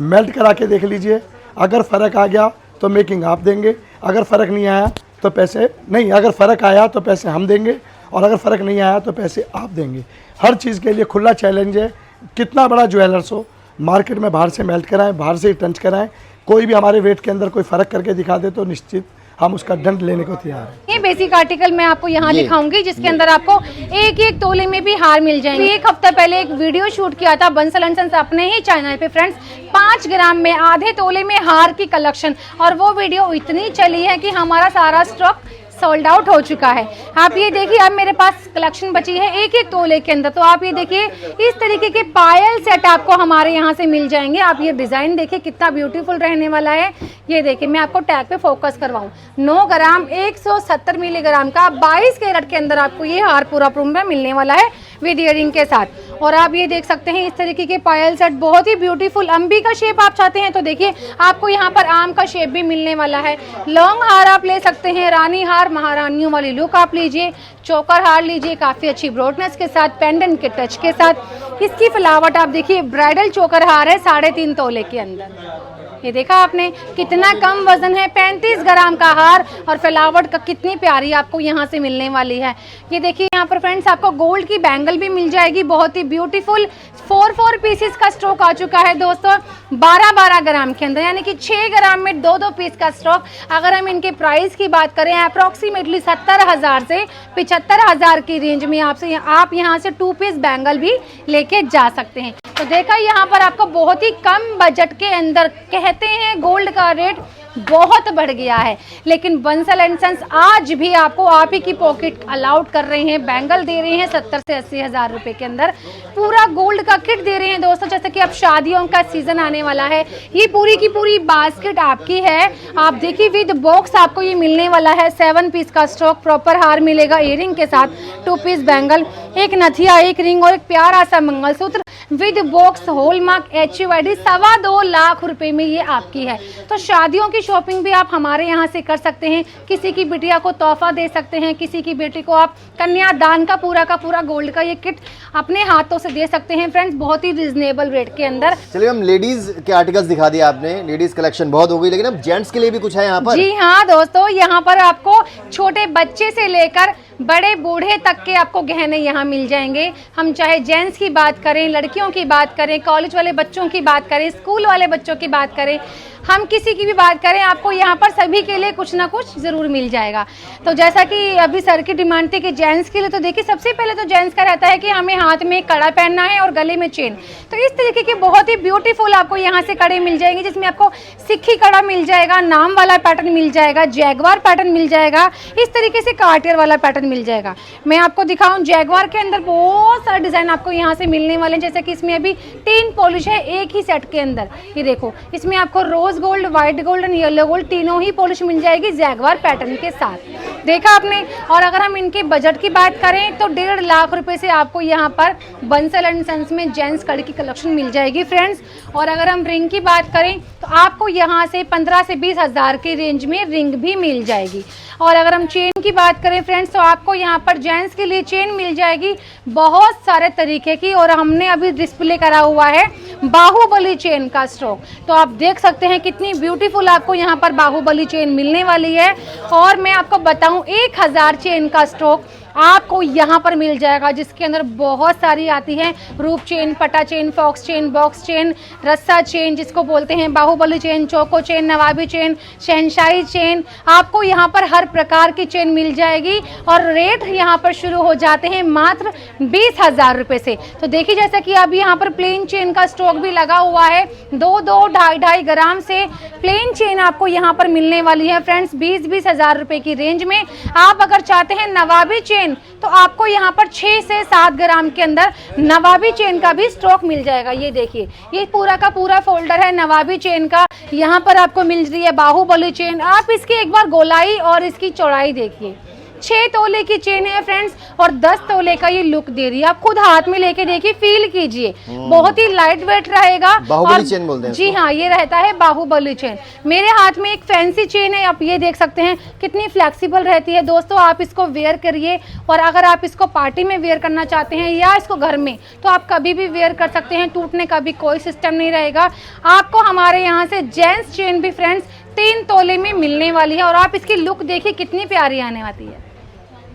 मेल्ट करा के देख लीजिए। अगर फ़र्क आ गया तो मेकिंग आप देंगे, अगर फ़र्क नहीं आया तो पैसे नहीं, अगर फ़र्क आया तो पैसे हम देंगे, और अगर फ़र्क नहीं आया तो पैसे आप देंगे। हर चीज़ के लिए खुला चैलेंज है। कितना बड़ा ज्वेलर्स हो, मार्केट में बाहर से मेल्ट कराएं, बाहर से टंच कराएं, कोई भी हमारे वेट के अंदर कोई फ़र्क करके दिखा दे तो निश्चित हम उसका दंड लेने को तैयार हैं। ये बेसिक आर्टिकल मैं आपको यहाँ दिखाऊंगी, जिसके अंदर आपको एक एक तोले में भी हार मिल जाएंगे। एक हफ्ता पहले एक वीडियो शूट किया था बंसल एंड सन्स अपने ही चैनल पे फ्रेंड्स, 5 ग्राम में आधे तोले में हार की कलेक्शन, और वो वीडियो इतनी चली है कि हमारा सारा स्टॉक सोल्ड आउट हो चुका है। आप ये देखिए, अब मेरे पास कलेक्शन बची है एक एक तोले के अंदर। तो आप ये देखिए, इस तरीके के पायल सेट आपको हमारे यहाँ से मिल जाएंगे। आप ये डिजाइन देखिए कितना ब्यूटीफुल रहने वाला है। ये देखिए, मैं आपको टैग पे फोकस करवाऊं, 9 ग्राम 170 मिलीग्राम का 22 कैरेट के अंदर आपको ये हार पूरा प्रूफ में मिलने वाला है विद इयरिंग के साथ। और आप ये देख सकते हैं इस तरीके के पायल सेट, बहुत ही ब्यूटीफुल। अम्बी का शेप आप चाहते हैं तो देखिए आपको यहाँ पर आम का शेप भी मिलने वाला है। लॉन्ग हार आप ले सकते हैं, रानी हार, महारानियों वाली लुक आप लीजिए, चोकर हार लीजिए काफी अच्छी ब्रॉडनेस के साथ, पेंडेंट के टच के साथ। इसकी फ्लावट आप देखिए, ब्राइडल चोकर हार है 3.5 तोले के अंदर। ये देखा आपने कितना कम वजन है, 35 ग्राम का हार, और फ्लावट का कितनी प्यारी आपको यहाँ से मिलने वाली है। ये देखिए यहाँ पर फ्रेंड्स आपको गोल्ड की बैंगल भी मिल जाएगी, बहुत ही ब्यूटीफुल। 4 पीसेस का स्टॉक आ चुका है दोस्तों, 12 ग्राम के अंदर, यानी कि 6 ग्राम में 2 पीस का स्टॉक। अगर हम इनके प्राइस की बात करें, अप्रोक्सीमेटली 70,000 से 75,000 की रेंज में आपसे आप यहाँ से 2 पीस बैंगल भी लेके जा सकते हैं। तो देखा यहाँ पर आपको बहुत ही कम बजट के अंदर, कहते हैं गोल्ड का रेट बहुत बढ़ गया है, लेकिन बंसल एंड सन्स आज भी आपको आप ही की पॉकेट अलाउड कर रहे हैं, बैंगल दे रहे हैं 70 से 80 हज़ार रुपए के अंदर, पूरा गोल्ड का किट दे रहे हैं दोस्तों। जैसे कि अब शादियों का सीजन आने वाला है, ये पूरी की पूरी बास्केट आपकी है। आप देखिए विद बॉक्स आपको ये मिलने वाला है, 7 पीस का स्टॉक, प्रॉपर हार मिलेगा इयरिंग के साथ, 2 पीस बैंगल, एक नथिया, एक रिंग और एक प्यारा सा mangalsutra with box, hallmark, HUID, 2.25 lakh रुपए में ये आपकी है। तो शादियों की शॉपिंग भी आप हमारे यहाँ से कर सकते हैं, किसी की बिटिया को तोहफा दे सकते हैं, किसी की बेटी को आप कन्यादान का पूरा गोल्ड का ये किट अपने हाथों से दे सकते हैं फ्रेंड्स, बहुत ही रिजनेबल रेट के अंदर। चलिए, हम लेडीज के आर्टिकल्स दिखा दिए आपने, लेडीज कलेक्शन बहुत हो गई, लेकिन अब जेंट्स के लिए भी कुछ है यहाँ पर। जी हाँ दोस्तों, यहाँ पर आपको छोटे बच्चे से लेकर बड़े बूढ़े तक के आपको गहने यहाँ मिल जाएंगे। हम चाहे जेंट्स की बात करें, लड़कियों की बात करें, कॉलेज वाले बच्चों की बात करें, स्कूल वाले बच्चों की बात करें, हम किसी की भी बात करें, आपको यहाँ पर सभी के लिए कुछ ना कुछ जरूर मिल जाएगा। तो जैसा कि अभी सर की डिमांड थी कि जेंट्स के लिए, तो देखिए सबसे पहले तो जेंट्स का रहता है कि हमें हाथ में कड़ा पहनना है और गले में चेन। तो इस तरीके के बहुत ही ब्यूटीफुल आपको यहाँ से कड़े मिल जाएंगे, जिसमें आपको सिक्की कड़ा मिल जाएगा, नाम वाला पैटर्न मिल जाएगा, जैगवार पैटर्न मिल जाएगा, इस तरीके से कार्टियर वाला पैटर्न पैटर्न मिल जाएगा। मैं आपको दिखाऊं, जैगवार के अंदर बहुत सारे डिज़ाइन आपको यहाँ से मिलने वाले हैं, जैसे कि इसमें अभी 3 पॉलिश है एक ही सेट के अंदर। ये देखो, इसमें आपको rose gold, white gold and yellow gold तीनों ही पॉलिश मिल जाएगी जैगवार पैटर्न के साथ। देखा आपने। और अगर हम इनके बजट की बात करें तो 1.5 लाख रुपए से आपको यहाँ पर बंसल एंड सन्स में जेंट्स कड़ी की कलेक्शन मिल जाएगी फ्रेंड्स। और अगर हम रिंग की बात करें तो आपको यहाँ से 15 से 20 हज़ार की रेंज में रिंग भी मिल जाएगी। और अगर हम चेन की बात करें फ्रेंड्स तो आपको यहाँ पर जेंट्स के लिए चेन मिल जाएगी बहुत सारे तरीके की। और हमने अभी डिस्प्ले करा हुआ है बाहुबली चेन का स्टॉक, तो आप देख सकते हैं कितनी ब्यूटीफुल आपको यहाँ पर बाहुबली चेन मिलने वाली है। और मैं आपको बताऊं 1000 चेन का स्टॉक आपको यहाँ पर मिल जाएगा, जिसके अंदर बहुत सारी आती हैं, रूप चेन, पटा chain, fox chain, box chain, रस्सा चेन जिसको बोलते हैं, बाहुबली चेन, चौको चेन, नवाबी चेन, शहनशाही चेन, आपको यहाँ पर हर प्रकार की चेन मिल जाएगी। और रेट यहाँ पर शुरू हो जाते हैं मात्र 20,000 रुपये से। तो देखिए जैसा कि अभी यहाँ पर प्लेन चेन का स्टॉक भी लगा हुआ है, 2-2, 2.5 ग्राम से प्लेन चेन आपको यहाँ पर मिलने वाली है फ्रेंड्स 20-20 हज़ार रुपये की रेंज में। आप अगर चाहते हैं नवाबी चेन तो आपको यहाँ पर 6 से 7 ग्राम के अंदर नवाबी चेन का भी स्टॉक मिल जाएगा। ये देखिए, ये पूरा का पूरा फोल्डर है नवाबी चेन का। यहाँ पर आपको मिल रही है बाहुबली चेन। आप इसकी एक बार गोलाई और इसकी चौड़ाई देखिए, 6 तोले की चेन है फ्रेंड्स और 10 तोले का ये लुक दे रही है। आप खुद हाथ में लेके देखिए, फील कीजिए, बहुत ही लाइट वेट रहेगा। बाहुबली चेन बोलते हैं जी हाँ, ये रहता है बाहुबली चेन। मेरे हाथ में एक फैंसी चेन है, आप ये देख सकते हैं कितनी फ्लेक्सिबल रहती है। दोस्तों आप इसको वेयर करिए, और अगर आप इसको पार्टी में वेयर करना चाहते हैं या इसको घर में, तो आप कभी भी वेयर कर सकते हैं, टूटने का भी कोई सिस्टम नहीं रहेगा। आपको हमारे यहाँ से जेंट्स चेन भी फ्रेंड्स 3 तोले में मिलने वाली है। और आप इसकी लुक देखिए कितनी प्यारी आने वाली है,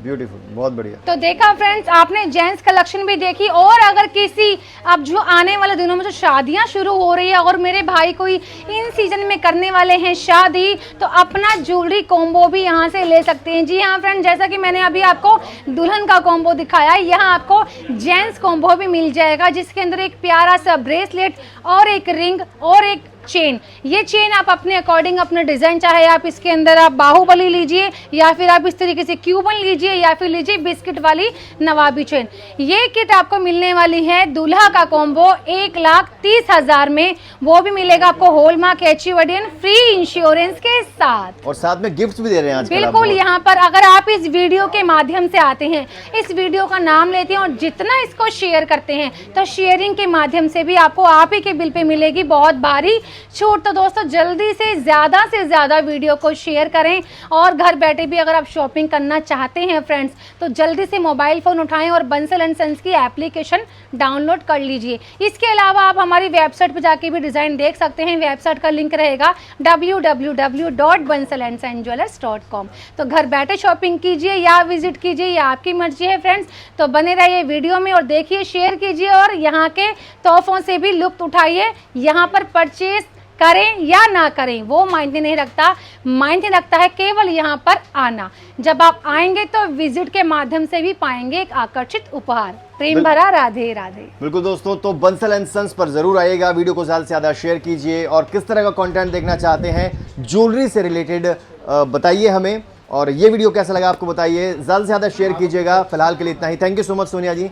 ब्यूटीफुल, बहुत बढ़िया। तो देखा फ्रेंड्स, आपने जेंट्स कलेक्शन भी देखी। और अगर किसी अब जो आने वाले दिनों में जो शादियां शुरू हो रही है और मेरे भाई कोई इन सीजन में करने वाले हैं शादी, तो अपना ज्वेलरी कॉम्बो भी यहां से ले सकते हैं। जी हाँ फ्रेंड्स, जैसा कि मैंने अभी आपको दुल्हन का कॉम्बो दिखाया, यहाँ आपको जेंट्स कॉम्बो भी मिल जाएगा, जिसके अंदर एक प्यारा सा ब्रेसलेट और एक रिंग और एक चेन। ये चेन आप अपने अकॉर्डिंग अपने डिजाइन, चाहे आप इसके अंदर आप बाहुबली लीजिए या फिर आप इस तरीके से क्यूबन लीजिए या फिर लीजिए बिस्किट वाली नवाबी चेन। ये किट आपको मिलने वाली है दूल्हा का कॉम्बो 1,30,000 में। वो भी मिलेगा आपको हॉलमार्क HUID फ्री इंश्योरेंस के साथ, और साथ में गिफ्ट भी दे रहे हैं आजकल। बिल्कुल। यहाँ पर अगर आप इस वीडियो के माध्यम से आते हैं, इस वीडियो का नाम लेते हैं और जितना इसको शेयर करते हैं, तो शेयरिंग के माध्यम से भी आपको आप ही के बिल पे मिलेगी बहुत भारी छूट। तो दोस्तों जल्दी से ज़्यादा वीडियो को शेयर करें। और घर बैठे भी अगर आप शॉपिंग करना चाहते हैं फ्रेंड्स, तो जल्दी से मोबाइल फ़ोन उठाएं और बंसल एंड सन्स की एप्लीकेशन डाउनलोड कर लीजिए। इसके अलावा आप हमारी वेबसाइट पर जाके भी डिज़ाइन देख सकते हैं। वेबसाइट का लिंक रहेगा www.bansalandsanjewelers.com। तो घर बैठे शॉपिंग कीजिए या विजिट कीजिए, या आपकी मर्जी है फ्रेंड्स। तो बने रहिए वीडियो में और देखिए, शेयर कीजिए और यहाँ के तोहफों से भी लुत्फ उठाइए। यहाँ पर परचेज करें या ना करें वो मायने नहीं रखता, मायने रखता है केवल यहाँ पर आना। जब आप आएंगे तो विजिट के माध्यम से भी पाएंगे एक आकर्षित उपहार। प्रेम भरा राधे राधे। बिल्कुल दोस्तों, तो बंसल एंड सन्स पर जरूर आइएगा, वीडियो को ज़्यादा से ज़्यादा शेयर कीजिए। और किस तरह का कंटेंट देखना चाहते हैं ज्वेलरी से रिलेटेड बताइए हमें, और ये वीडियो कैसा लगा आपको बताइए, ज़्यादा से ज़्यादा शेयर कीजिएगा। फिलहाल के लिए इतना ही। Thank you so much Sonia ji,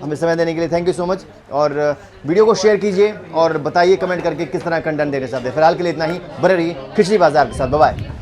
हमें समय देने के लिए थैंक यू सो मच। और वीडियो को शेयर कीजिए और बताइए कमेंट करके किस तरह कंटेंट देना चाहते हैं। फिलहाल के लिए इतना ही, बने रहिए खिचड़ी बाजार के साथ। Bye bye.